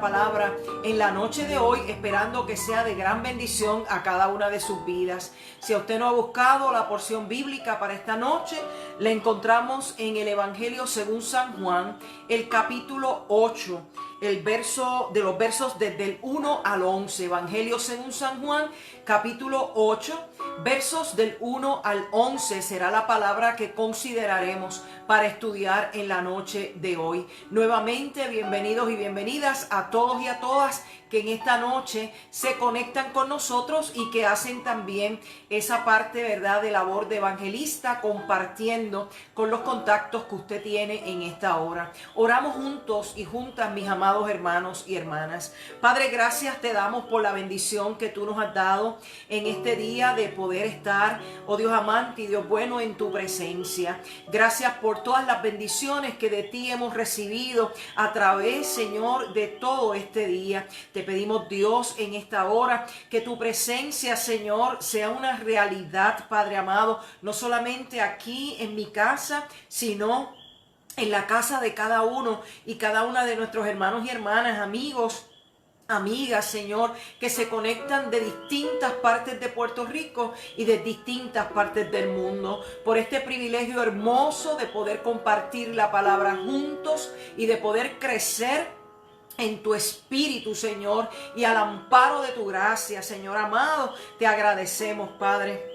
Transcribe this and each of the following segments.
esta palabra en la noche de hoy, esperando que sea de gran bendición a cada una de sus vidas. Si a usted no ha buscado la porción bíblica para esta noche, la encontramos en el Evangelio según San Juan, el capítulo 8, los versos desde el 1 al 11. Evangelio según San Juan, capítulo 8, versos del 1 al 11 será la palabra que consideraremos para estudiar en la noche de hoy. Nuevamente, bienvenidos y bienvenidas a todos y a todas que en esta noche se conectan con nosotros y que hacen también esa parte, ¿verdad?, de labor de evangelista, compartiendo con los contactos que usted tiene en esta hora. Oramos juntos y juntas, mis amados hermanos y hermanas. Padre, gracias te damos por la bendición que tú nos has dado en este día de poder estar, oh Dios amante y Dios bueno, en tu presencia. Gracias por todas las bendiciones que de ti hemos recibido a través, Señor, de todo este día. Te pedimos, Dios, en esta hora, que tu presencia, Señor, sea una realidad, Padre amado, no solamente aquí en mi casa, sino en la casa de cada uno y cada una de nuestros hermanos y hermanas, amigos, amigas, Señor, que se conectan de distintas partes de Puerto Rico y de distintas partes del mundo, por este privilegio hermoso de poder compartir la palabra juntos y de poder crecer en tu espíritu, Señor, y al amparo de tu gracia, Señor amado. Te agradecemos, Padre.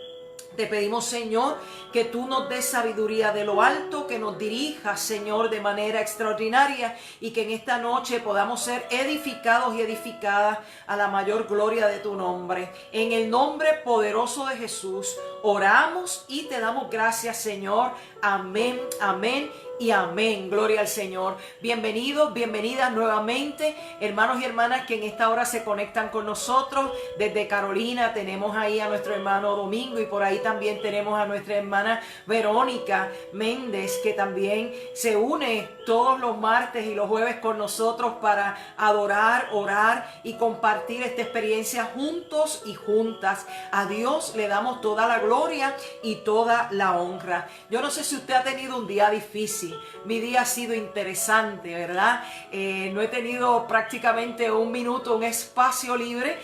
Te pedimos, Señor, que tú nos des sabiduría de lo alto, que nos dirijas, Señor, de manera extraordinaria y que en esta noche podamos ser edificados y edificadas a la mayor gloria de tu nombre. En el nombre poderoso de Jesús oramos y te damos gracias, Señor. Amén, amén y amén. Gloria al Señor. Bienvenidos, bienvenidas nuevamente, hermanos y hermanas que en esta hora se conectan con nosotros. Desde Carolina tenemos ahí a nuestro hermano Domingo y por ahí también tenemos a nuestra hermana Verónica Méndez, que también se une todos los martes y los jueves con nosotros para adorar, orar y compartir esta experiencia juntos y juntas. A Dios le damos toda la gloria y toda la honra. Yo no sé si usted ha tenido un día difícil. Mi día ha sido interesante, ¿verdad? No he tenido prácticamente un minuto, un espacio libre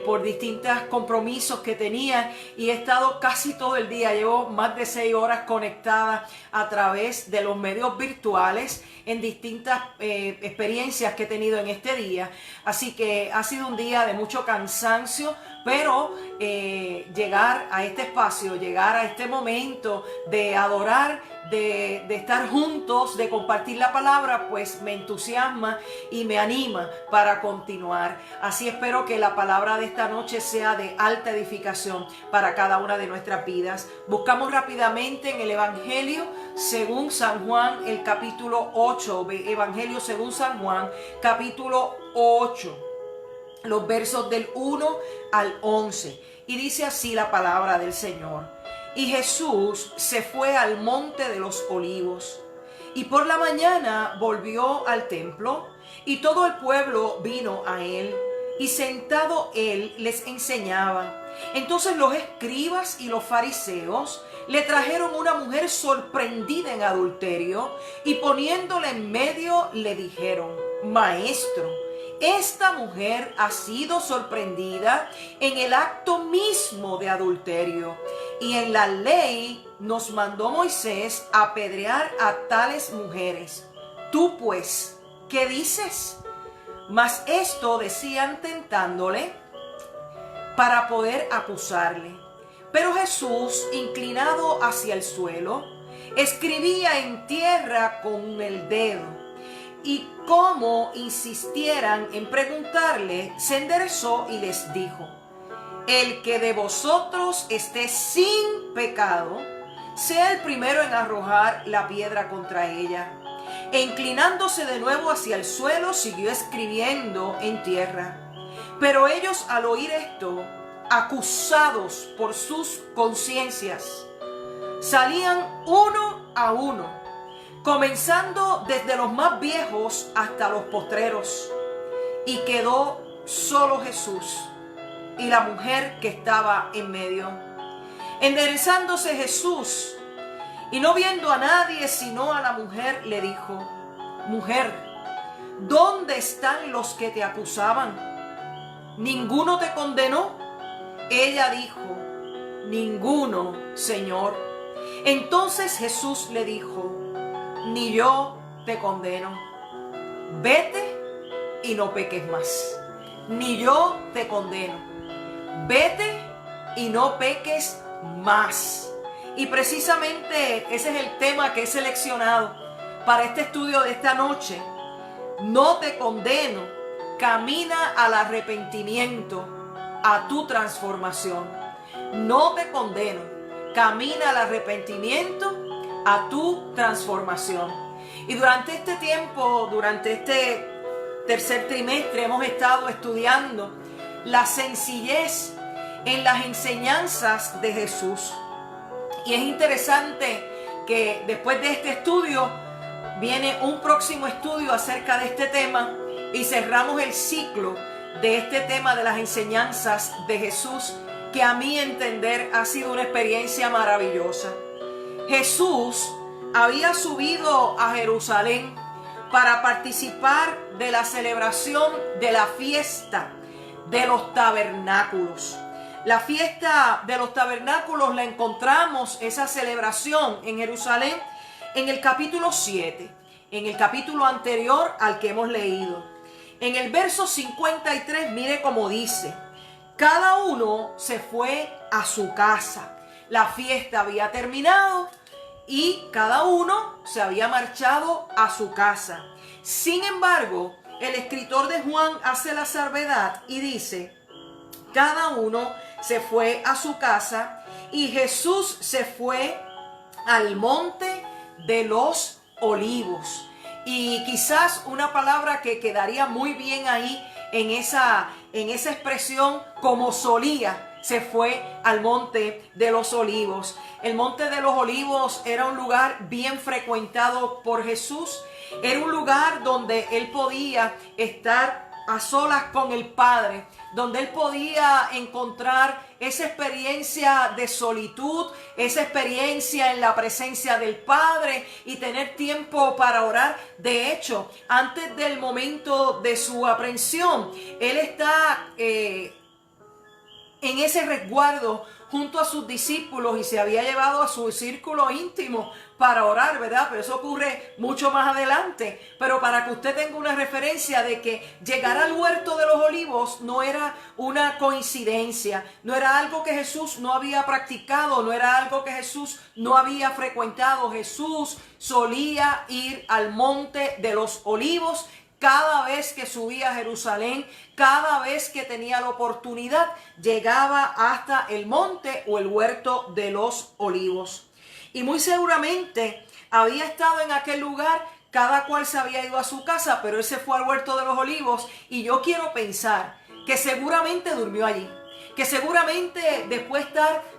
por distintos compromisos que tenía y he estado casi todo el día. Llevo más de 6 horas conectada a través de los medios virtuales en distintas experiencias que he tenido en este día. Así que ha sido un día de mucho cansancio, pero llegar a este espacio, llegar a este momento de adorar, de estar juntos, de compartir la palabra, pues me entusiasma y me anima para continuar. Así espero que la palabra de esta noche sea de alta edificación para cada una de nuestras vidas. Buscamos rápidamente en el Evangelio según San Juan, el capítulo 8, Evangelio según San Juan, capítulo 8. Los versos del 1 al 11. Y dice así la palabra del Señor. Y Jesús se fue al monte de los olivos. Y por la mañana volvió al templo. Y todo el pueblo vino a él. Y sentado él les enseñaba. Entonces los escribas y los fariseos le trajeron una mujer sorprendida en adulterio. Y poniéndola en medio le dijeron: Maestro, esta mujer ha sido sorprendida en el acto mismo de adulterio. Y en la ley nos mandó Moisés apedrear a tales mujeres. Tú pues, ¿qué dices? Mas esto decían tentándole para poder acusarle. Pero Jesús, inclinado hacia el suelo, escribía en tierra con el dedo. Y como insistieran en preguntarle, se enderezó y les dijo: El que de vosotros esté sin pecado, sea el primero en arrojar la piedra contra ella. E inclinándose de nuevo hacia el suelo, siguió escribiendo en tierra. Pero ellos, al oír esto, acusados por sus conciencias, salían uno a uno, comenzando desde los más viejos hasta los postreros. Y quedó solo Jesús y la mujer que estaba en medio. Enderezándose Jesús y no viendo a nadie sino a la mujer, le dijo: Mujer, ¿dónde están los que te acusaban? ¿Ninguno te condenó? Ella dijo, ninguno, Señor. Entonces Jesús le dijo, ni yo te condeno. Vete y no peques más. Ni yo te condeno. Vete y no peques más. Y precisamente ese es el tema que he seleccionado para este estudio de esta noche. No te condeno. Camina al arrepentimiento, a tu transformación. No te condeno. Camina al arrepentimiento, a tu transformación. Y durante este tiempo, durante este tercer trimestre, hemos estado estudiando la sencillez en las enseñanzas de Jesús. Y es interesante que después de este estudio viene un próximo estudio acerca de este tema y cerramos el ciclo de este tema de las enseñanzas de Jesús, que a mi entender ha sido una experiencia maravillosa. Jesús había subido a Jerusalén para participar de la celebración de la fiesta de los tabernáculos. La fiesta de los tabernáculos la encontramos, esa celebración en Jerusalén, en el capítulo 7, en el capítulo anterior al que hemos leído. En el verso 53, mire cómo dice, cada uno se fue a su casa. La fiesta había terminado y cada uno se había marchado a su casa. Sin embargo, el escritor de Juan hace la salvedad y dice, cada uno se fue a su casa y Jesús se fue al monte de los olivos. Y quizás una palabra que quedaría muy bien ahí en esa expresión, como solía, se fue al monte de los olivos. El monte de los olivos era un lugar bien frecuentado por Jesús. Era un lugar donde él podía estar a solas con el Padre, donde él podía encontrar esa experiencia de solitud, esa experiencia en la presencia del Padre y tener tiempo para orar. De hecho, antes del momento de su aprehensión, él está en ese resguardo junto a sus discípulos y se había llevado a su círculo íntimo para orar, ¿verdad? Pero eso ocurre mucho más adelante. Pero para que usted tenga una referencia de que llegar al huerto de los olivos no era una coincidencia, no era algo que Jesús no había practicado, no era algo que Jesús no había frecuentado. Jesús solía ir al monte de los olivos cada vez que subía a Jerusalén, cada vez que tenía la oportunidad, llegaba hasta el monte o el huerto de los olivos. Y muy seguramente había estado en aquel lugar, cada cual se había ido a su casa, pero él se fue al huerto de los olivos y yo quiero pensar que seguramente durmió allí. Que seguramente después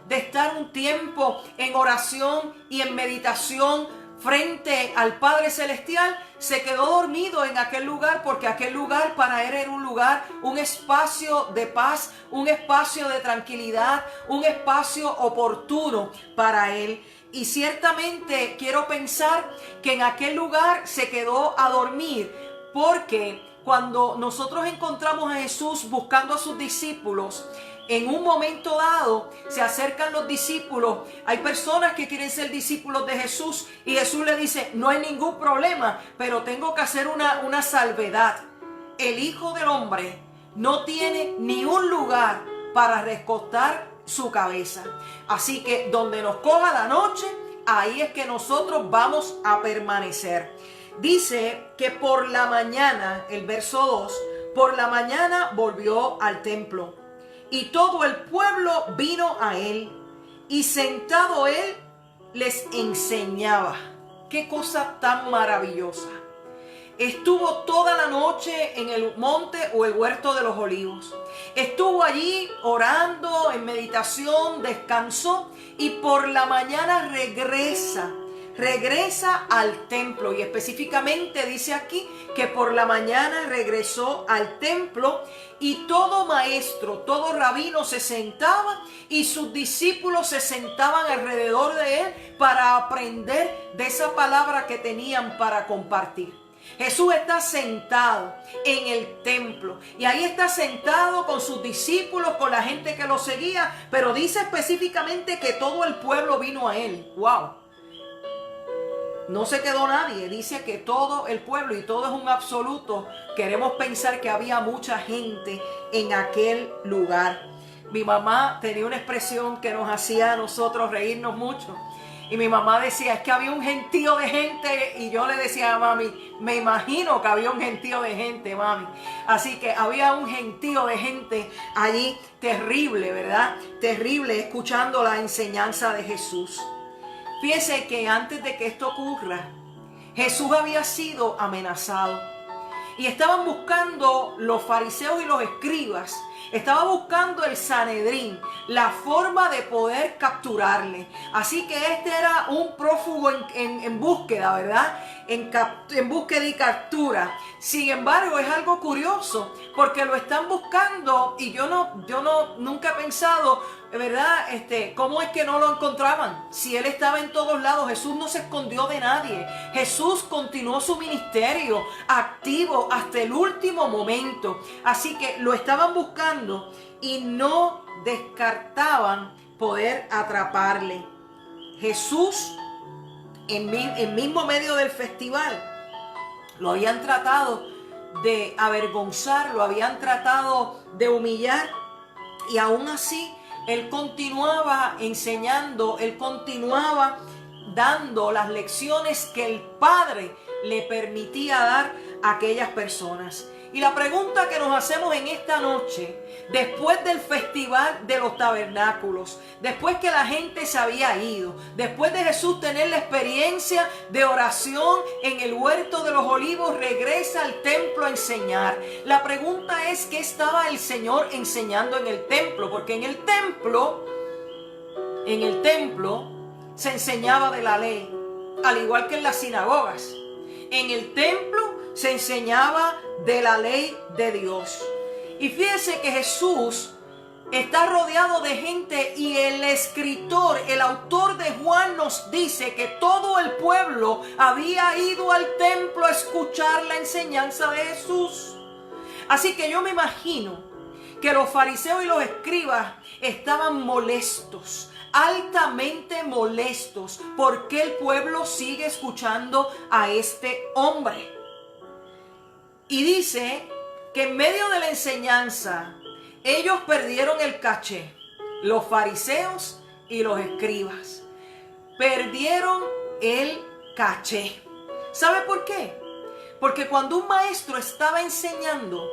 de estar un tiempo en oración y en meditación frente al Padre Celestial, se quedó dormido en aquel lugar, porque aquel lugar para él era un lugar, un espacio de paz, un espacio de tranquilidad, un espacio oportuno para él. Y ciertamente quiero pensar que en aquel lugar se quedó a dormir, porque cuando nosotros encontramos a Jesús buscando a sus discípulos, en un momento dado se acercan los discípulos. Hay personas que quieren ser discípulos de Jesús y Jesús le dice, no hay ningún problema, pero tengo que hacer una salvedad. El Hijo del Hombre no tiene ni un lugar para recostar su cabeza. Así que donde nos coja la noche, ahí es que nosotros vamos a permanecer. Dice que por la mañana, el verso 2, por la mañana volvió al templo. Y todo el pueblo vino a él, y sentado él les enseñaba. ¡Qué cosa tan maravillosa! Estuvo toda la noche en el monte o el huerto de los olivos. Estuvo allí orando, en meditación, descansó, y por la mañana regresa al templo. Y específicamente dice aquí que por la mañana regresó al templo, y todo maestro, todo rabino se sentaba y sus discípulos se sentaban alrededor de él para aprender de esa palabra que tenían para compartir. Jesús está sentado en el templo y ahí está sentado con sus discípulos, con la gente que lo seguía, pero dice específicamente que todo el pueblo vino a él. ¡Wow! No se quedó nadie, dice que todo el pueblo, y todo es un absoluto. Queremos pensar que había mucha gente en aquel lugar. Mi mamá tenía una expresión que nos hacía a nosotros reírnos mucho. Y mi mamá decía, es que había un gentío de gente. Y yo le decía a mami, me imagino que había un gentío de gente, mami. Así que había un gentío de gente allí, terrible, ¿verdad? Terrible, escuchando la enseñanza de Jesús. Fíjense que antes de que esto ocurra, Jesús había sido amenazado. Y estaban buscando los fariseos y los escribas. Estaba buscando el Sanedrín, la forma de poder capturarle. Así que este era un prófugo en búsqueda, ¿verdad? En búsqueda y captura. Sin embargo, es algo curioso, porque lo están buscando y yo nunca he pensado, ¿verdad? ¿Cómo es que no lo encontraban? Si él estaba en todos lados, Jesús no se escondió de nadie. Jesús continuó su ministerio activo hasta el último momento. Así que lo estaban buscando y no descartaban poder atraparle. Jesús, en mismo medio del festival, lo habían tratado de avergonzar, lo habían tratado de humillar, y aún así él continuaba enseñando, él continuaba dando las lecciones que el Padre le permitía dar a aquellas personas. Y la pregunta que nos hacemos en esta noche, después del festival de los tabernáculos, después que la gente se había ido, después de Jesús tener la experiencia de oración en el huerto de los olivos, regresa al templo a enseñar. La pregunta es, ¿qué estaba el Señor enseñando en el templo? Porque en el templo se enseñaba de la ley, al igual que en las sinagogas. En el templo se enseñaba de la ley de Dios. Y fíjense que Jesús está rodeado de gente, y el escritor, el autor de Juan, nos dice que todo el pueblo había ido al templo a escuchar la enseñanza de Jesús. Así que yo me imagino que los fariseos y los escribas estaban molestos, altamente molestos, porque el pueblo sigue escuchando a este hombre. Y dice que en medio de la enseñanza ellos perdieron el caché. Los fariseos y los escribas perdieron el caché. ¿Sabe por qué? Porque cuando un maestro estaba enseñando,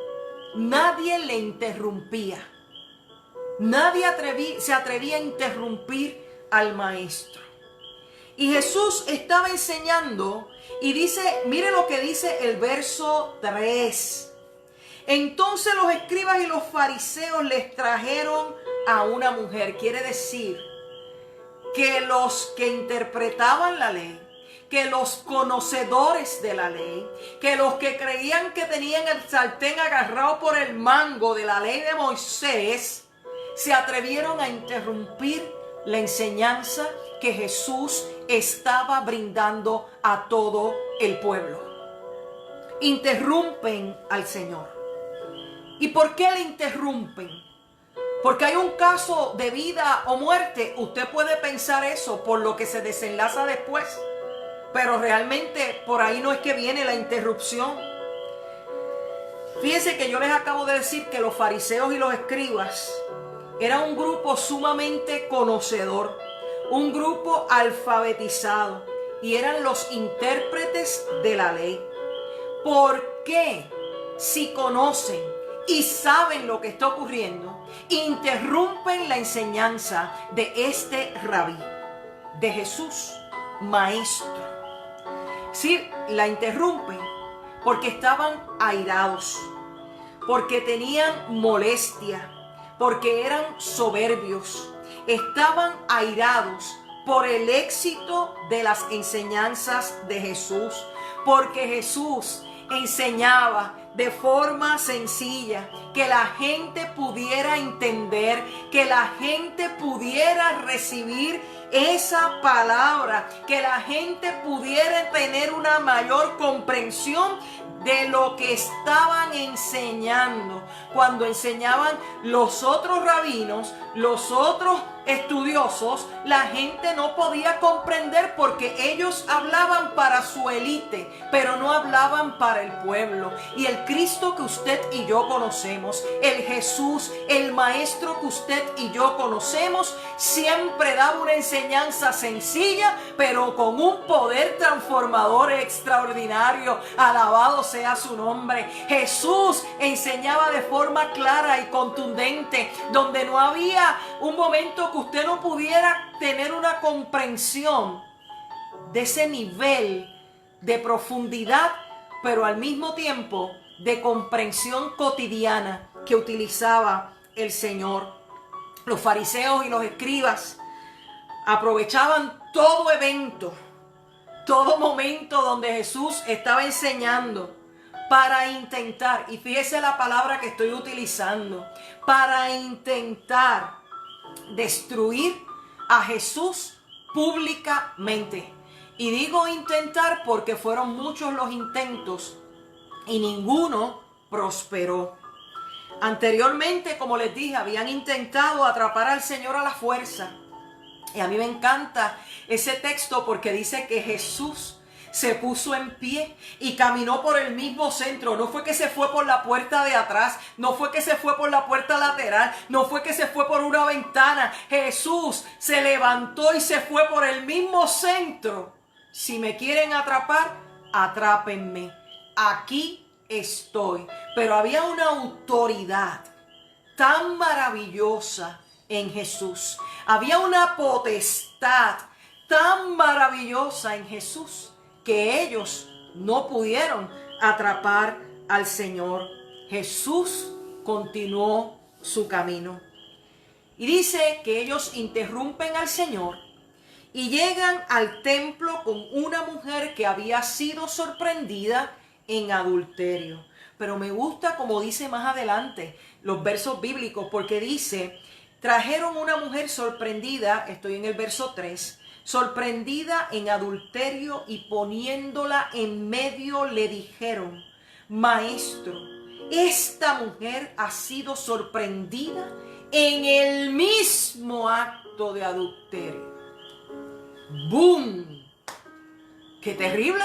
nadie le interrumpía. Nadie se atrevía a interrumpir al maestro. Y Jesús estaba enseñando y dice, mire lo que dice el verso 3. Entonces los escribas y los fariseos les trajeron a una mujer. Quiere decir que los que interpretaban la ley, que los conocedores de la ley, que los que creían que tenían el sartén agarrado por el mango de la ley de Moisés, se atrevieron a interrumpir la enseñanza que Jesús estaba brindando a todo el pueblo. Interrumpen al Señor. ¿Y por qué le interrumpen? Porque hay un caso de vida o muerte. Usted puede pensar eso por lo que se desenlaza después, pero realmente por ahí no es que viene la interrupción. Fíjense que yo les acabo de decir que los fariseos y los escribas era un grupo sumamente conocedor, un grupo alfabetizado, y eran los intérpretes de la ley. ¿Por qué, si conocen y saben lo que está ocurriendo, interrumpen la enseñanza de este rabí, de Jesús, maestro? Sí, la interrumpen porque estaban airados, porque tenían molestia, porque eran soberbios, estaban airados por el éxito de las enseñanzas de Jesús, porque Jesús enseñaba de forma sencilla, que la gente pudiera entender, que la gente pudiera recibir esa palabra, que la gente pudiera tener una mayor comprensión de lo que estaban enseñando. Cuando enseñaban los otros rabinos, los otros estudiosos, la gente no podía comprender porque ellos hablaban para su élite, pero no hablaban para el pueblo. Y el Cristo que usted y yo conocemos, el Jesús, el Maestro que usted y yo conocemos, siempre daba una enseñanza sencilla, pero con un poder transformador extraordinario. Alabado sea su nombre. Jesús enseñaba de forma clara y contundente, donde no había un momento que usted no pudiera tener una comprensión de ese nivel de profundidad, pero al mismo tiempo de comprensión cotidiana que utilizaba el Señor. Los fariseos y los escribas aprovechaban todo evento, todo momento donde Jesús estaba enseñando para intentar, y fíjese la palabra que estoy utilizando, para intentar destruir a Jesús públicamente. Y digo intentar porque fueron muchos los intentos y ninguno prosperó. Anteriormente, como les dije, habían intentado atrapar al Señor a la fuerza. Y a mí me encanta ese texto porque dice que Jesús se puso en pie y caminó por el mismo centro. No fue que se fue por la puerta de atrás, no fue que se fue por la puerta lateral, no fue que se fue por una ventana. Jesús se levantó y se fue por el mismo centro. Si me quieren atrapar, atrápenme. Aquí estoy. Pero había una autoridad tan maravillosa en Jesús. Había una potestad tan maravillosa en Jesús que ellos no pudieron atrapar al Señor. Jesús continuó su camino. Y dice que ellos interrumpen al Señor y llegan al templo con una mujer que había sido sorprendida en adulterio. Pero me gusta como dice más adelante los versos bíblicos, porque dice, trajeron una mujer sorprendida, estoy en el verso 3, sorprendida en adulterio, y poniéndola en medio le dijeron, Maestro, esta mujer ha sido sorprendida en el mismo acto de adulterio. ¡Boom! ¡Qué terrible!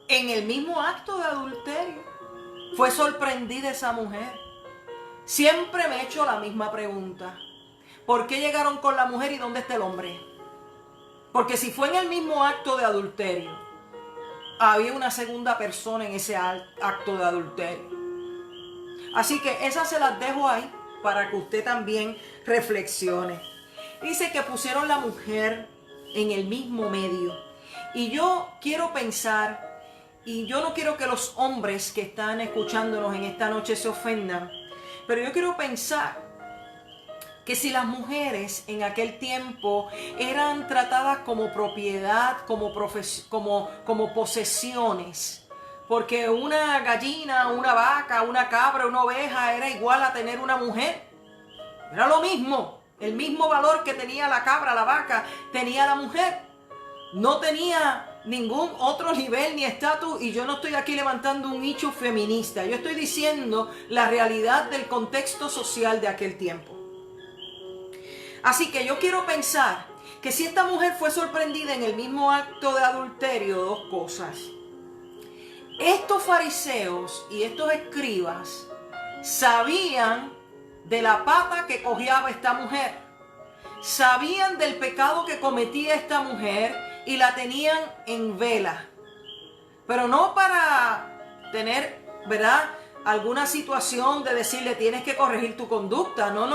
En el mismo acto de adulterio fue sorprendida esa mujer. Siempre me he hecho la misma pregunta. ¿Por qué llegaron con la mujer y dónde está el hombre? Porque si fue en el mismo acto de adulterio, había una segunda persona en ese acto de adulterio. Así que esas se las dejo ahí para que usted también reflexione. Dice que pusieron la mujer en el mismo medio. Y yo quiero pensar, y yo no quiero que los hombres que están escuchándonos en esta noche se ofendan, pero yo quiero pensar que si las mujeres en aquel tiempo eran tratadas como propiedad, como posesiones, porque una gallina, una vaca, una cabra, una oveja era igual a tener una mujer. Era lo mismo, el mismo valor que tenía la cabra, la vaca, tenía la mujer. No tenía ningún otro nivel ni estatus, y yo no estoy aquí levantando un nicho feminista. Yo estoy diciendo la realidad del contexto social de aquel tiempo. Así que yo quiero pensar que si esta mujer fue sorprendida en el mismo acto de adulterio, dos cosas. Estos fariseos y estos escribas sabían de la pata que cojeaba esta mujer. Sabían del pecado que cometía esta mujer y la tenían en vela. Pero no para tener, ¿verdad?, alguna situación de decirle tienes que corregir tu conducta. No.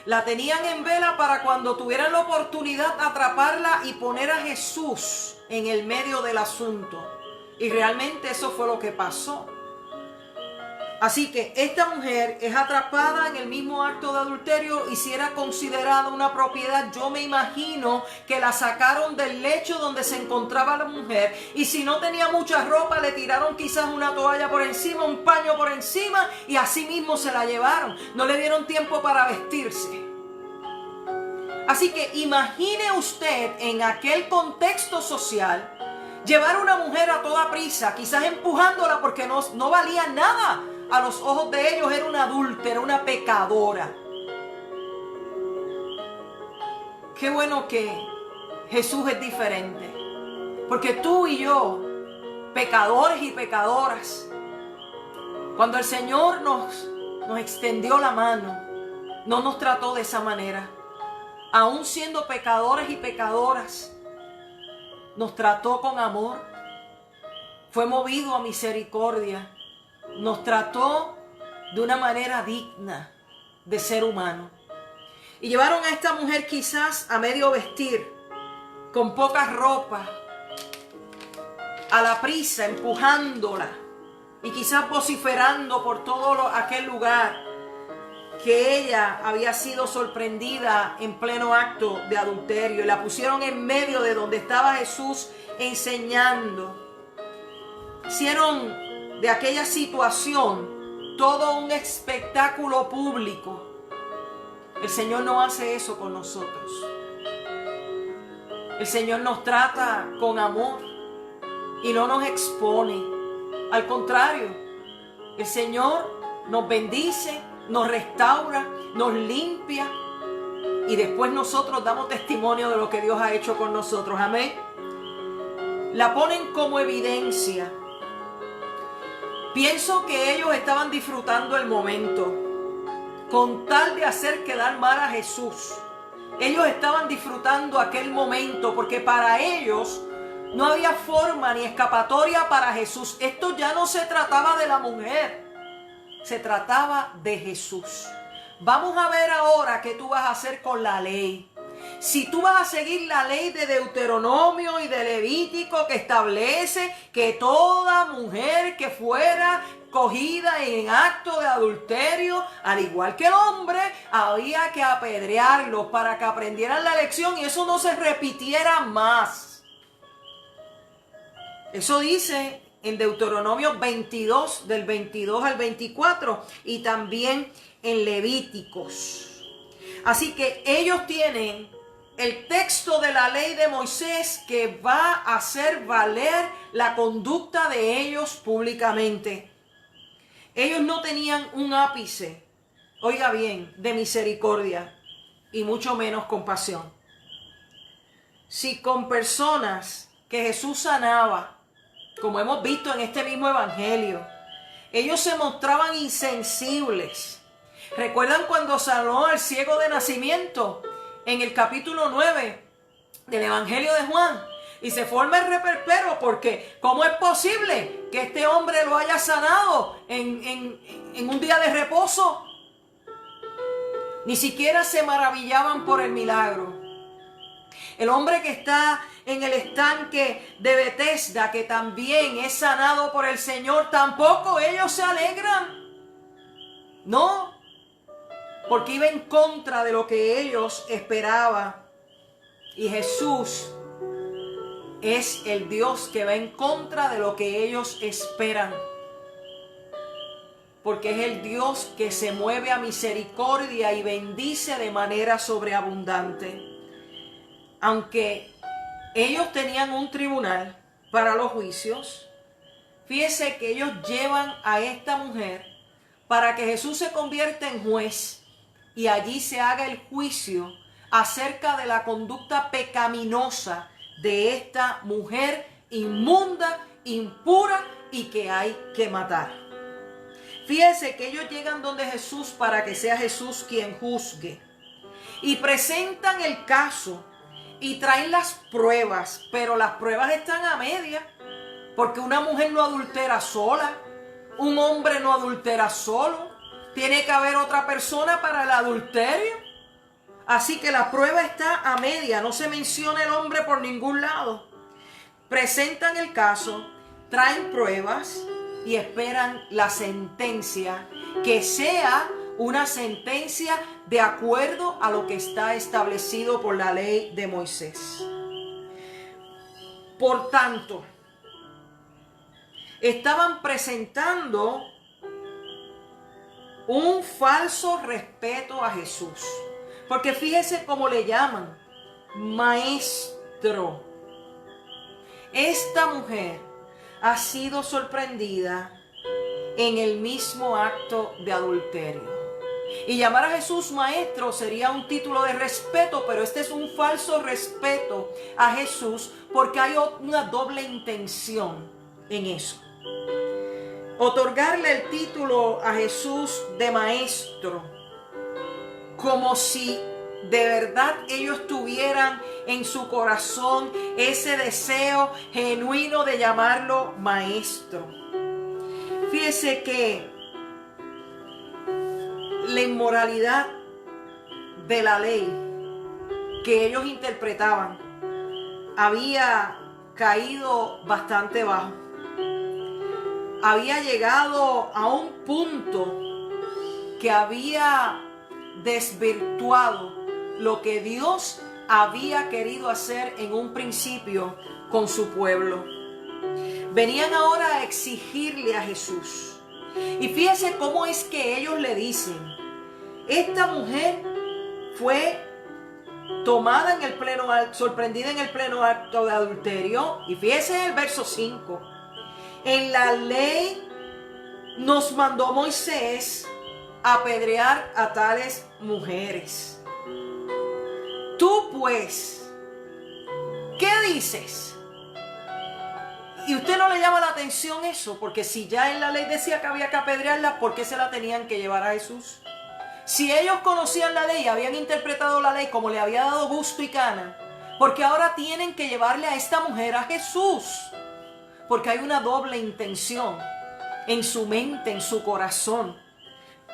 La tenían en vela para cuando tuvieran la oportunidad atraparla y poner a Jesús en el medio del asunto. Y realmente eso fue lo que pasó. Así que esta mujer es atrapada en el mismo acto de adulterio y si era considerada una propiedad, yo me imagino que la sacaron del lecho donde se encontraba la mujer y si no tenía mucha ropa le tiraron quizás una toalla por encima, un paño por encima y así mismo se la llevaron. No le dieron tiempo para vestirse. Así que imagine usted en aquel contexto social llevar a una mujer a toda prisa, quizás empujándola porque no valía nada. A los ojos de ellos era una adúltera, una pecadora. Qué bueno que Jesús es diferente. Porque tú y yo, pecadores y pecadoras, cuando el Señor nos extendió la mano, no nos trató de esa manera. Aún siendo pecadores y pecadoras, nos trató con amor. Fue movido a misericordia. Nos trató de una manera digna de ser humano. Y llevaron a esta mujer quizás a medio vestir, con poca ropa, a la prisa, empujándola y quizás vociferando por todo aquel lugar que ella había sido sorprendida en pleno acto de adulterio. Y la pusieron en medio de donde estaba Jesús enseñando. Hicieron de aquella situación todo un espectáculo público. El Señor no hace eso con nosotros. El Señor nos trata con amor y no nos expone. Al contrario, el Señor nos bendice, nos restaura, nos limpia y después nosotros damos testimonio de lo que Dios ha hecho con nosotros. Amén. La ponen como evidencia. Pienso que ellos estaban disfrutando el momento con tal de hacer quedar mal a Jesús. Ellos estaban disfrutando aquel momento porque para ellos no había forma ni escapatoria para Jesús. Esto ya no se trataba de la mujer, se trataba de Jesús. Vamos a ver ahora qué tú vas a hacer con la ley. Si tú vas a seguir la ley de Deuteronomio y de Levítico que establece que toda mujer que fuera cogida en acto de adulterio, al igual que el hombre, había que apedrearlos para que aprendieran la lección y eso no se repitiera más. Eso dice en Deuteronomio 22, del 22 al 24 y también en Levíticos. Así que ellos tienen el texto de la ley de Moisés que va a hacer valer la conducta de ellos públicamente. Ellos no tenían un ápice, oiga bien, de misericordia y mucho menos compasión. Si con personas que Jesús sanaba, como hemos visto en este mismo evangelio, ellos se mostraban insensibles. ¿Recuerdan cuando sanó al ciego de nacimiento en el capítulo 9 del evangelio de Juan? Y se forma el reperpero porque ¿cómo es posible que este hombre lo haya sanado en un día de reposo? Ni siquiera se maravillaban por el milagro. El hombre que está en el estanque de Betesda, que también es sanado por el Señor, tampoco ellos se alegran. No, porque iba en contra de lo que ellos esperaban. Y Jesús es el Dios que va en contra de lo que ellos esperan. Porque es el Dios que se mueve a misericordia y bendice de manera sobreabundante. Aunque ellos tenían un tribunal para los juicios, fíjese que ellos llevan a esta mujer para que Jesús se convierta en juez y allí se haga el juicio acerca de la conducta pecaminosa de esta mujer inmunda, impura y que hay que matar. Fíjese que ellos llegan donde Jesús para que sea Jesús quien juzgue y presentan el caso y traen las pruebas, pero las pruebas están a media, porque una mujer no adultera sola, un hombre no adultera solo, tiene que haber otra persona para el adulterio. Así que la prueba está a media, no se menciona el hombre por ningún lado. Presentan el caso, traen pruebas y esperan la sentencia, que sea una sentencia de acuerdo a lo que está establecido por la ley de Moisés. Por tanto, estaban presentando un falso respeto a Jesús. Porque fíjese cómo le llaman, maestro. Esta mujer ha sido sorprendida en el mismo acto de adulterio. Y llamar a Jesús maestro sería un título de respeto, pero este es un falso respeto a Jesús porque hay una doble intención en eso. Otorgarle el título a Jesús de maestro, como si de verdad ellos tuvieran en su corazón ese deseo genuino de llamarlo maestro. Fíjese que la inmoralidad de la ley que ellos interpretaban había caído bastante bajo. Había llegado a un punto que había desvirtuado lo que Dios había querido hacer en un principio con su pueblo. Venían ahora a exigirle a Jesús. Y fíjese cómo es que ellos le dicen: esta mujer fue tomada en el pleno acto, sorprendida en el pleno acto de adulterio. Y fíjese el verso 5. En la ley nos mandó Moisés apedrear a tales mujeres. Tú pues, ¿qué dices? Y usted no le llama la atención eso, porque si ya en la ley decía que había que apedrearla, ¿por qué se la tenían que llevar a Jesús? Si ellos conocían la ley, habían interpretado la ley como le había dado gusto y gana, porque ahora tienen que llevarle a esta mujer a Jesús, porque hay una doble intención en su mente, en su corazón.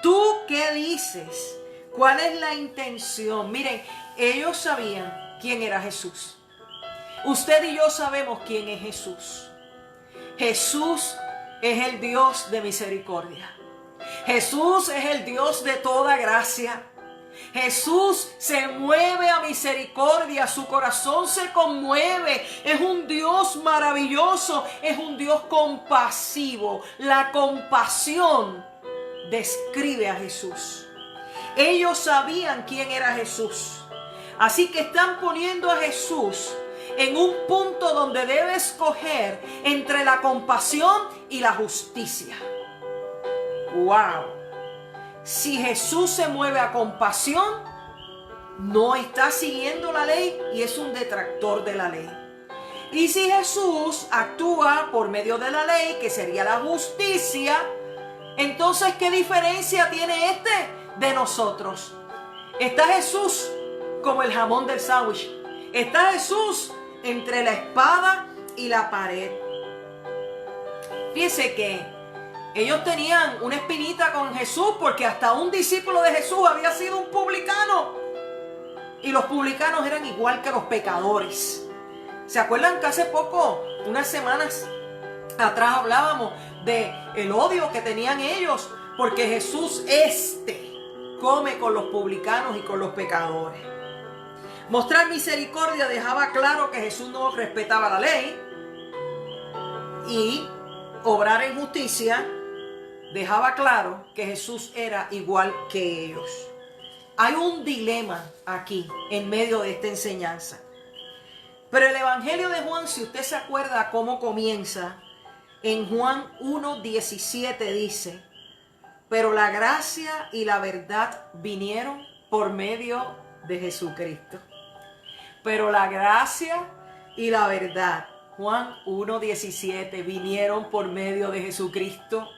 ¿Tú qué dices? ¿Cuál es la intención? Miren, ellos sabían quién era Jesús. Usted y yo sabemos quién es Jesús. Jesús es el Dios de misericordia. Jesús es el Dios de toda gracia. Jesús se mueve a misericordia, su corazón se conmueve. Es un Dios maravilloso, es un Dios compasivo. La compasión describe a Jesús. Ellos sabían quién era Jesús. Así que están poniendo a Jesús en un punto donde debe escoger entre la compasión y la justicia. ¡Wow! Si Jesús se mueve a compasión, no está siguiendo la ley y es un detractor de la ley. Y si Jesús actúa por medio de la ley, que sería la justicia, entonces ¿qué diferencia tiene este de nosotros? Está Jesús como el jamón del sándwich. Está Jesús entre la espada y la pared. Fíjese que ellos tenían una espinita con Jesús porque hasta un discípulo de Jesús había sido un publicano. Y los publicanos eran igual que los pecadores. ¿Se acuerdan que hace poco, unas semanas atrás, hablábamos de el odio que tenían ellos porque Jesús come con los publicanos y con los pecadores? Mostrar misericordia dejaba claro que Jesús no respetaba la ley, y obrar en justicia dejaba claro que Jesús era igual que ellos. Hay un dilema aquí en medio de esta enseñanza. Pero el Evangelio de Juan, si usted se acuerda cómo comienza, en Juan 1:17 dice: pero la gracia y la verdad vinieron por medio de Jesucristo. Pero la gracia y la verdad, Juan 1:17, vinieron por medio de Jesucristo,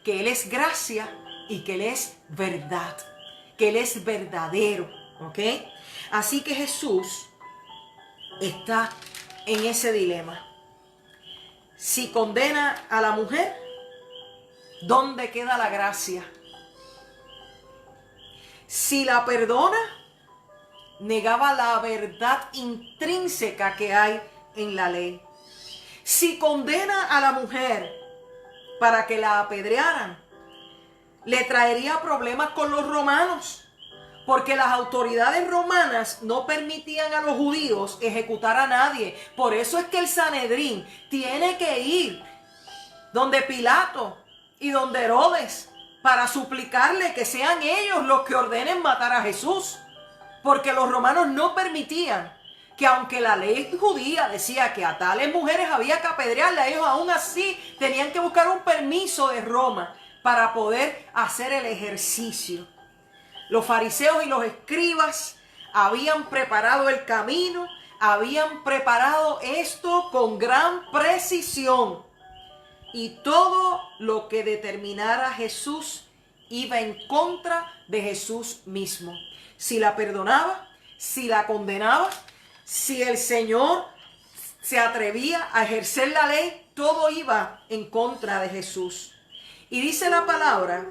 que Él es gracia y que Él es verdad, que Él es verdadero, ¿ok? Así que Jesús está en ese dilema. Si condena a la mujer, ¿dónde queda la gracia? Si la perdona, negaba la verdad intrínseca que hay en la ley. Si condena a la mujer, para que la apedrearan, le traería problemas con los romanos, porque las autoridades romanas no permitían a los judíos ejecutar a nadie. Por eso es que el Sanedrín tiene que ir donde Pilato y donde Herodes para suplicarle que sean ellos los que ordenen matar a Jesús, porque los romanos no permitían que, aunque la ley judía decía que a tales mujeres había que apedrearlas, ellos aún así tenían que buscar un permiso de Roma para poder hacer el ejercicio. Los fariseos y los escribas habían preparado el camino, habían preparado esto con gran precisión. Y todo lo que determinara a Jesús iba en contra de Jesús mismo. Si la perdonaba, si la condenaba, si el Señor se atrevía a ejercer la ley, todo iba en contra de Jesús. Y dice la palabra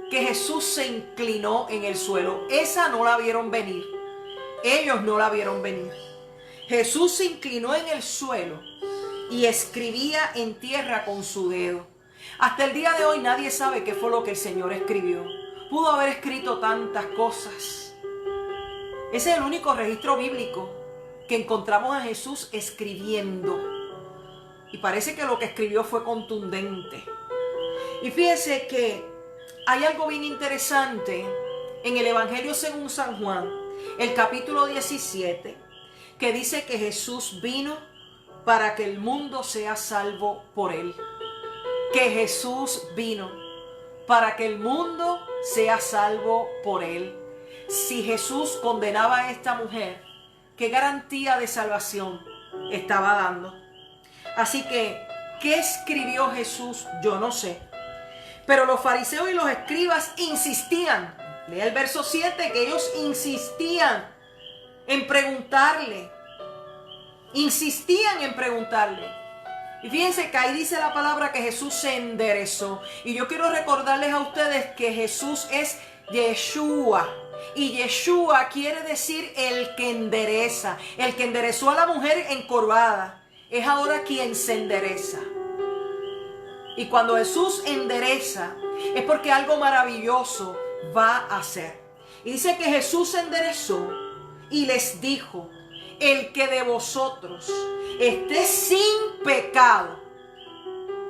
que Jesús se inclinó en el suelo. Esa no la vieron venir. Ellos no la vieron venir. Jesús se inclinó en el suelo y escribía en tierra con su dedo. Hasta el día de hoy nadie sabe qué fue lo que el Señor escribió. Pudo haber escrito tantas cosas. Ese es el único registro bíblico que encontramos a Jesús escribiendo. Y parece que lo que escribió fue contundente. Y fíjese que hay algo bien interesante en el Evangelio según San Juan, el capítulo 17, que dice que Jesús vino para que el mundo sea salvo por él. Que Jesús vino para que el mundo sea salvo por él. Si Jesús condenaba a esta mujer, ¿qué garantía de salvación estaba dando? Así que, ¿qué escribió Jesús? Yo no sé. Pero los fariseos y los escribas insistían. Lea el verso 7, que ellos insistían en preguntarle. Insistían en preguntarle. Y fíjense que ahí dice la palabra que Jesús se enderezó. Y yo quiero recordarles a ustedes que Jesús es Yeshua. Y Yeshua quiere decir el que endereza. El que enderezó a la mujer encorvada es ahora quien se endereza. Y cuando Jesús endereza es porque algo maravilloso va a hacer. Y dice que Jesús se enderezó y les dijo: el que de vosotros esté sin pecado,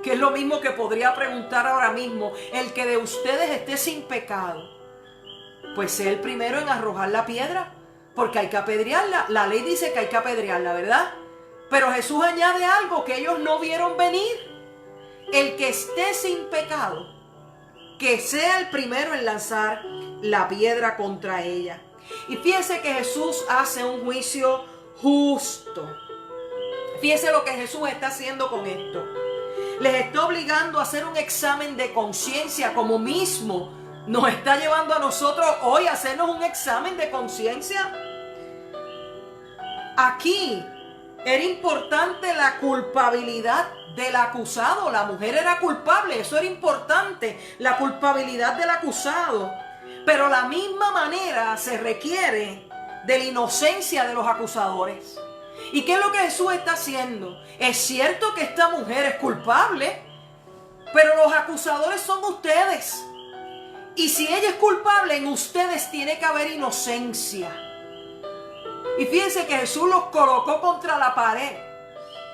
que es lo mismo que podría preguntar ahora mismo, el que de ustedes esté sin pecado, pues sea el primero en arrojar la piedra, porque hay que apedrearla. La ley dice que hay que apedrearla, ¿verdad? Pero Jesús añade algo que ellos no vieron venir. El que esté sin pecado, que sea el primero en lanzar la piedra contra ella. Y fíjese que Jesús hace un juicio justo. Fíjese lo que Jesús está haciendo con esto. Les está obligando a hacer un examen de conciencia, como mismo nos está llevando a nosotros hoy a hacernos un examen de conciencia. Aquí era importante la culpabilidad del acusado. La mujer era culpable, eso era importante, la culpabilidad del acusado. Pero la misma manera se requiere de la inocencia de los acusadores. ¿Y qué es lo que Jesús está haciendo? Es cierto que esta mujer es culpable, pero los acusadores son ustedes. Y si ella es culpable, en ustedes tiene que haber inocencia. Y fíjense que Jesús los colocó contra la pared.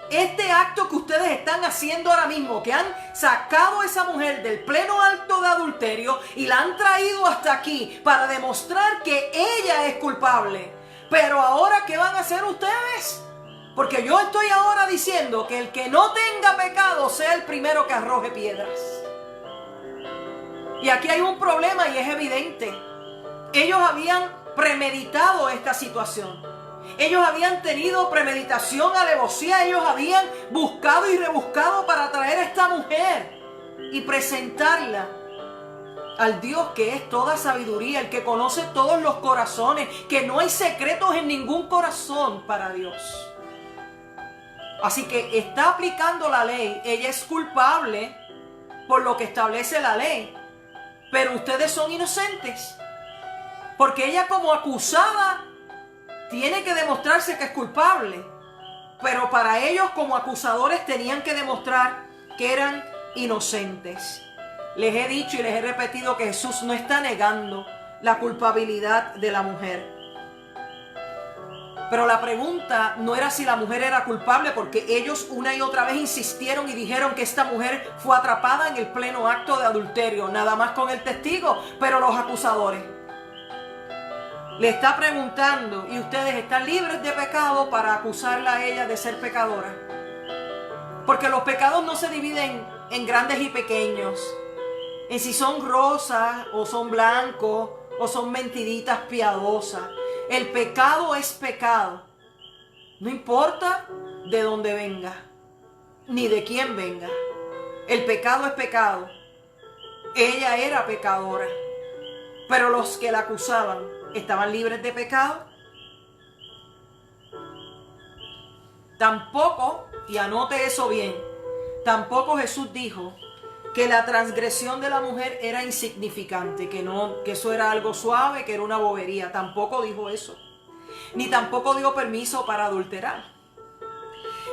Este acto que ustedes están haciendo ahora mismo, que han sacado a esa mujer del pleno acto de adulterio y la han traído hasta aquí para demostrar que ella es culpable. Pero ahora, ¿qué van a hacer ustedes? Porque yo estoy ahora diciendo que el que no tenga pecado sea el primero que arroje piedras. Y aquí hay un problema y es evidente. Ellos habían premeditado esta situación. Ellos habían tenido premeditación, alevosía. Ellos habían buscado y rebuscado para traer a esta mujer y presentarla al Dios que es toda sabiduría, el que conoce todos los corazones, que no hay secretos en ningún corazón para Dios. Así que está aplicando la ley. Ella es culpable por lo que establece la ley, pero ustedes son inocentes, porque ella como acusada tiene que demostrarse que es culpable, pero para ellos como acusadores tenían que demostrar que eran inocentes. Les he dicho y les he repetido que Jesús no está negando la culpabilidad de la mujer. Pero la pregunta no era si la mujer era culpable, porque ellos una y otra vez insistieron y dijeron que esta mujer fue atrapada en el pleno acto de adulterio, nada más con el testigo. Pero los acusadores le está preguntando, ¿y ustedes están libres de pecado para acusarla a ella de ser pecadora? Porque los pecados no se dividen en grandes y pequeños, en si son rosas o son blancos o son mentiritas piadosas. El pecado es pecado, no importa de dónde venga, ni de quién venga. El pecado es pecado. Ella era pecadora, pero los que la acusaban estaban libres de pecado. Tampoco, y anote eso bien, tampoco Jesús dijo que la transgresión de la mujer era insignificante, que eso era algo suave, que era una bobería. Tampoco dijo eso. Ni tampoco dio permiso para adulterar.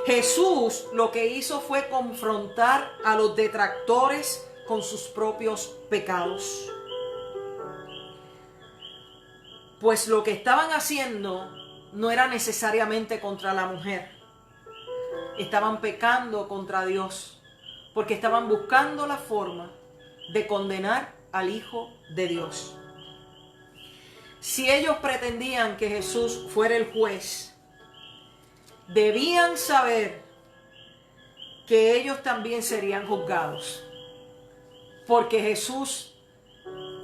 Jesús lo que hizo fue confrontar a los detractores con sus propios pecados. Pues lo que estaban haciendo no era necesariamente contra la mujer. Estaban pecando contra Dios, porque estaban buscando la forma de condenar al Hijo de Dios. Si ellos pretendían que Jesús fuera el juez, debían saber que ellos también serían juzgados, porque Jesús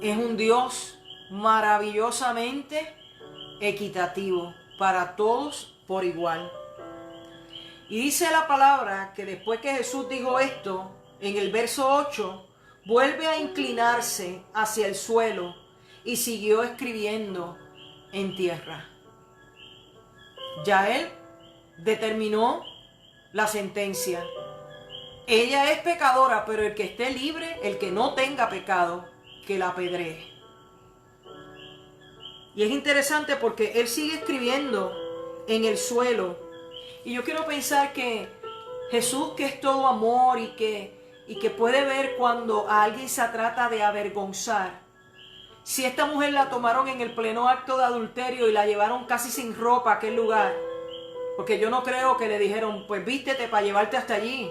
es un Dios maravillosamente equitativo para todos por igual. Y dice la palabra que después que Jesús dijo esto, en el verso 8, vuelve a inclinarse hacia el suelo y siguió escribiendo en tierra. Ya él determinó la sentencia. Ella es pecadora, pero el que esté libre, el que no tenga pecado, que la apedree. Y es interesante porque él sigue escribiendo en el suelo. Y yo quiero pensar que Jesús, que es todo amor y que puede ver cuando a alguien se trata de avergonzar. Si esta mujer la tomaron en el pleno acto de adulterio y la llevaron casi sin ropa a aquel lugar, porque yo no creo que le dijeron, pues vístete para llevarte hasta allí.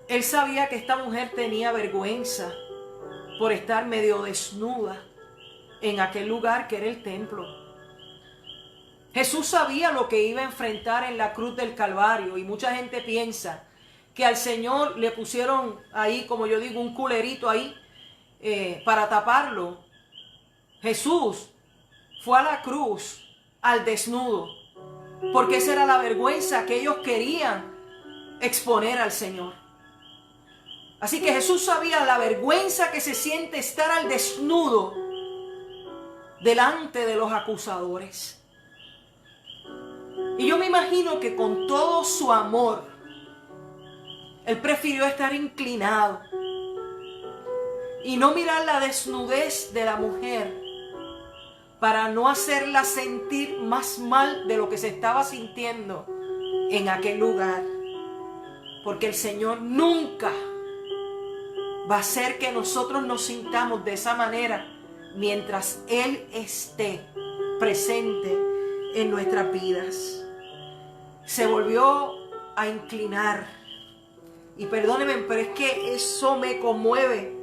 Él sabía que esta mujer tenía vergüenza por estar medio desnuda en aquel lugar que era el templo. Jesús sabía lo que iba a enfrentar en la cruz del Calvario, y mucha gente piensa que al Señor le pusieron ahí, como yo digo, un culerito ahí para taparlo. Jesús fue a la cruz al desnudo, porque esa era la vergüenza que ellos querían exponer al Señor. Así que Jesús sabía la vergüenza que se siente estar al desnudo delante de los acusadores. Y yo me imagino que con todo su amor, él prefirió estar inclinado y no mirar la desnudez de la mujer para no hacerla sentir más mal de lo que se estaba sintiendo en aquel lugar. Porque el Señor nunca va a hacer que nosotros nos sintamos de esa manera mientras Él esté presente en nuestras vidas. Se volvió a inclinar. Y perdónenme, pero es que eso me conmueve,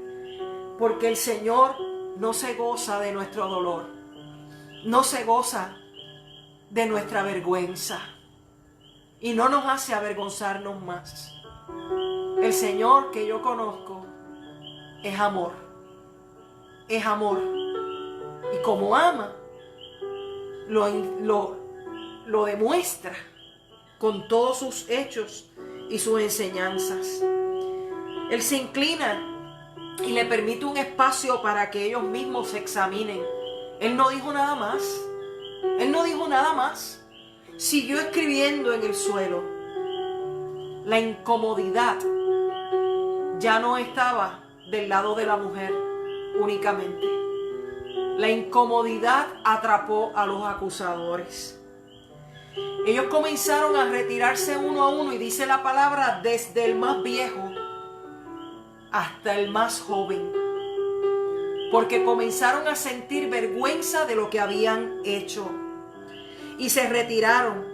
porque el Señor no se goza de nuestro dolor, no se goza de nuestra vergüenza, y no nos hace avergonzarnos más. El Señor que yo conozco es amor, es amor, y como ama, lo demuestra con todos sus hechos y sus enseñanzas. Él se inclina y le permite un espacio para que ellos mismos se examinen. Él no dijo nada más. Él no dijo nada más. Siguió escribiendo en el suelo. La incomodidad ya no estaba del lado de la mujer únicamente. La incomodidad atrapó a los acusadores. Ellos comenzaron a retirarse uno a uno, y dice la palabra, desde el más viejo hasta el más joven, porque comenzaron a sentir vergüenza de lo que habían hecho y se retiraron.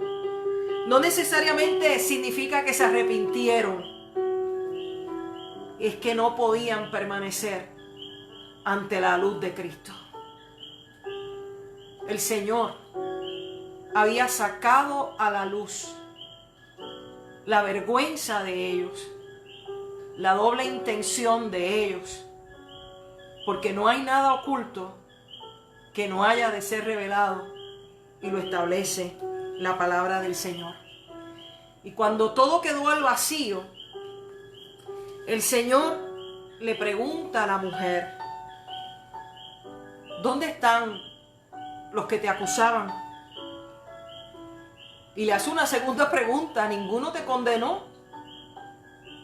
No necesariamente significa que se arrepintieron, es que no podían permanecer ante la luz de Cristo. El Señor había sacado a la luz la vergüenza de ellos, la doble intención de ellos, porque no hay nada oculto que no haya de ser revelado, y lo establece la palabra del Señor. Y cuando todo quedó al vacío, el Señor le pregunta a la mujer: ¿dónde están los que te acusaban? Y le hace una segunda pregunta: ¿ninguno te condenó?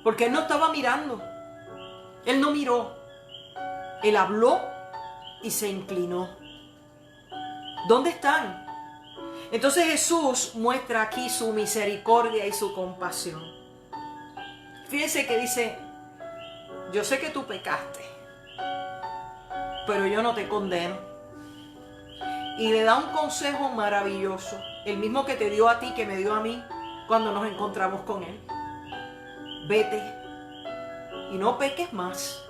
Porque él no estaba mirando, él no miró, él habló y se inclinó. ¿Dónde están? Entonces Jesús muestra aquí su misericordia y su compasión. Fíjense que dice: yo sé que tú pecaste, pero yo no te condeno. Y le da un consejo maravilloso, el mismo que te dio a ti, que me dio a mí cuando nos encontramos con él. Vete y no peques más.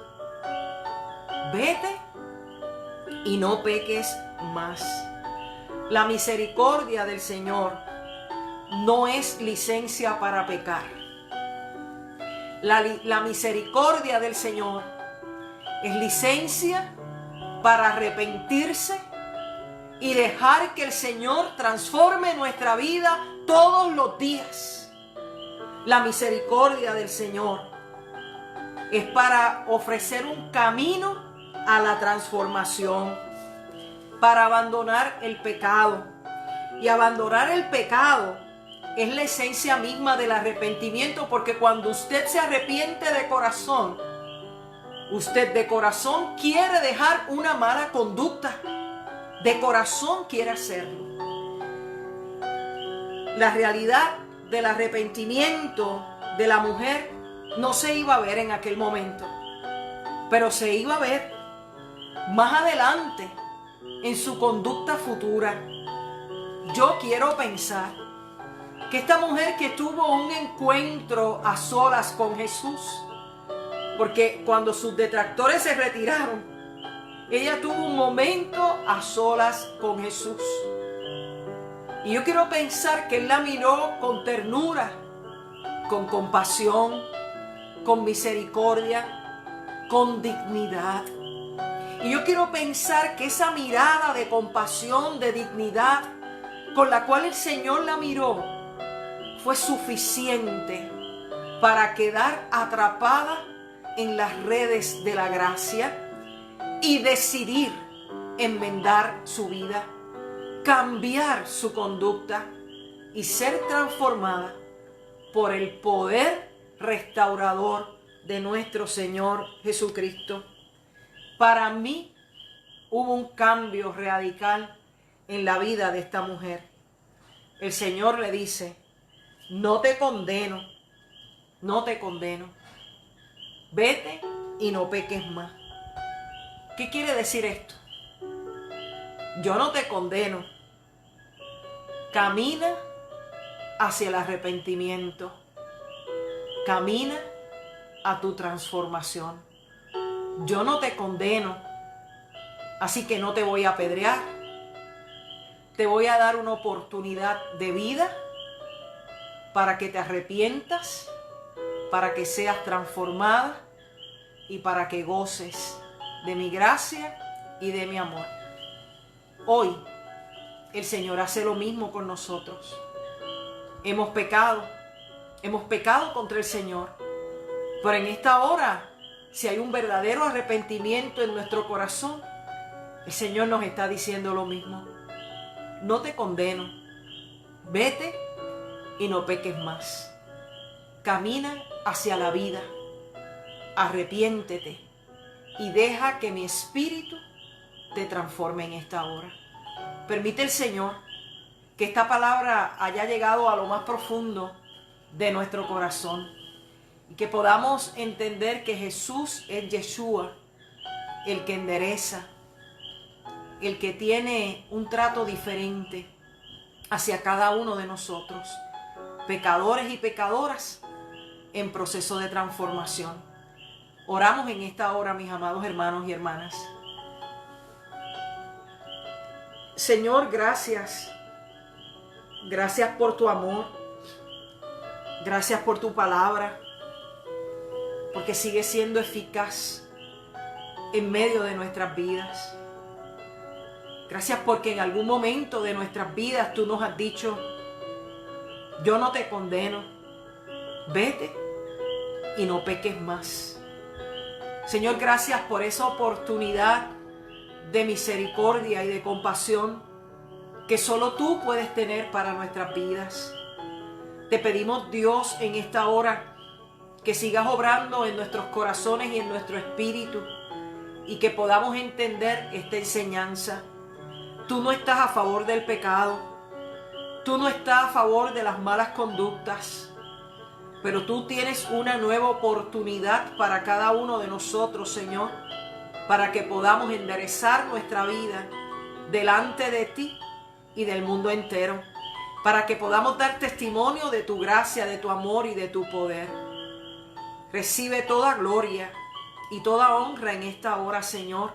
Vete y no peques más. La misericordia del Señor no es licencia para pecar. La misericordia del Señor es licencia para arrepentirse y dejar que el Señor transforme nuestra vida todos los días. La misericordia del Señor es para ofrecer un camino a la transformación, para abandonar el pecado. Y abandonar el pecado es la esencia misma del arrepentimiento, porque cuando usted se arrepiente de corazón, usted de corazón quiere dejar una mala conducta, de corazón quiere hacerlo. La realidad del arrepentimiento de la mujer no se iba a ver en aquel momento, pero se iba a ver más adelante en su conducta futura. Yo quiero pensar que esta mujer que tuvo un encuentro a solas con Jesús, porque cuando sus detractores se retiraron, ella tuvo un momento a solas con Jesús. Y yo quiero pensar que Él la miró con ternura, con compasión, con misericordia, con dignidad. Y yo quiero pensar que esa mirada de compasión, de dignidad, con la cual el Señor la miró, fue suficiente para quedar atrapada en las redes de la gracia y decidir enmendar su vida, cambiar su conducta y ser transformada por el poder restaurador de nuestro Señor Jesucristo. Para mí hubo un cambio radical en la vida de esta mujer. El Señor le dice: no te condeno, no te condeno. Vete y no peques más. ¿Qué quiere decir esto? Yo no te condeno. Camina hacia el arrepentimiento. Camina a tu transformación. Yo no te condeno, así que no te voy a apedrear. Te voy a dar una oportunidad de vida para que te arrepientas, para que seas transformada y para que goces de mi gracia y de mi amor. Hoy el Señor hace lo mismo con nosotros. Hemos pecado contra el Señor, pero en esta hora, si hay un verdadero arrepentimiento en nuestro corazón, el Señor nos está diciendo lo mismo. No te condeno. Vete y no peques más. Camina hacia la vida. Arrepiéntete y deja que mi espíritu te transforme en esta hora. Permite el Señor que esta palabra haya llegado a lo más profundo de nuestro corazón y que podamos entender que Jesús es Yeshua, el que endereza, el que tiene un trato diferente hacia cada uno de nosotros, pecadores y pecadoras en proceso de transformación. Oramos en esta hora, mis amados hermanos y hermanas. Señor, gracias. Gracias por tu amor. Gracias por tu palabra, porque sigue siendo eficaz en medio de nuestras vidas. Gracias porque en algún momento de nuestras vidas tú nos has dicho: yo no te condeno, vete y no peques más. Señor, gracias por esa oportunidad de misericordia y de compasión que solo tú puedes tener para nuestras vidas. Te pedimos, Dios, en esta hora que sigas obrando en nuestros corazones y en nuestro espíritu y que podamos entender esta enseñanza. Tú no estás a favor del pecado, tú no estás a favor de las malas conductas, pero tú tienes una nueva oportunidad para cada uno de nosotros, Señor, para que podamos enderezar nuestra vida delante de ti y del mundo entero, para que podamos dar testimonio de tu gracia, de tu amor y de tu poder. Recibe toda gloria y toda honra en esta hora, Señor.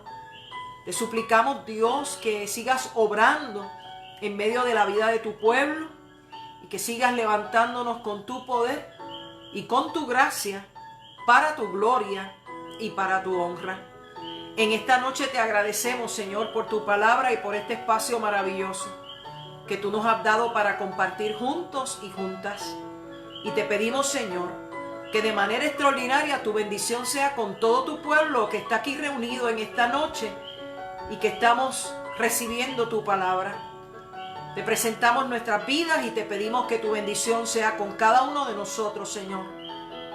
Te suplicamos, Dios, que sigas obrando en medio de la vida de tu pueblo y que sigas levantándonos con tu poder y con tu gracia para tu gloria y para tu honra. En esta noche te agradecemos, Señor, por tu palabra y por este espacio maravilloso que tú nos has dado para compartir juntos y juntas. Y te pedimos, Señor, que de manera extraordinaria tu bendición sea con todo tu pueblo que está aquí reunido en esta noche y que estamos recibiendo tu palabra. Te presentamos nuestras vidas y te pedimos que tu bendición sea con cada uno de nosotros, Señor.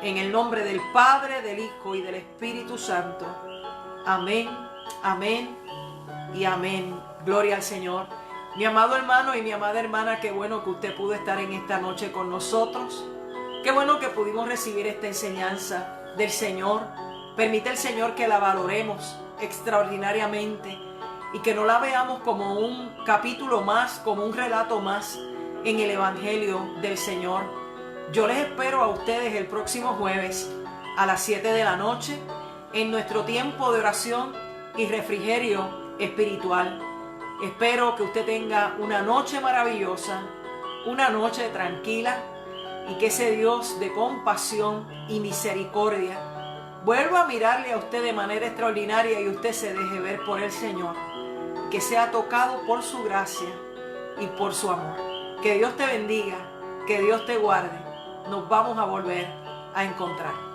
En el nombre del Padre, del Hijo y del Espíritu Santo. Amén, amén y amén. Gloria al Señor. Mi amado hermano y mi amada hermana, qué bueno que usted pudo estar en esta noche con nosotros. Qué bueno que pudimos recibir esta enseñanza del Señor. Permite el Señor que la valoremos extraordinariamente y que no la veamos como un capítulo más, como un relato más en el Evangelio del Señor. Yo les espero a ustedes el próximo jueves a las 7 de la noche en nuestro tiempo de oración y refrigerio espiritual. Espero que usted tenga una noche maravillosa, una noche tranquila y que ese Dios de compasión y misericordia vuelva a mirarle a usted de manera extraordinaria y usted se deje ver por el Señor. Que sea tocado por su gracia y por su amor. Que Dios te bendiga, que Dios te guarde. Nos vamos a volver a encontrar.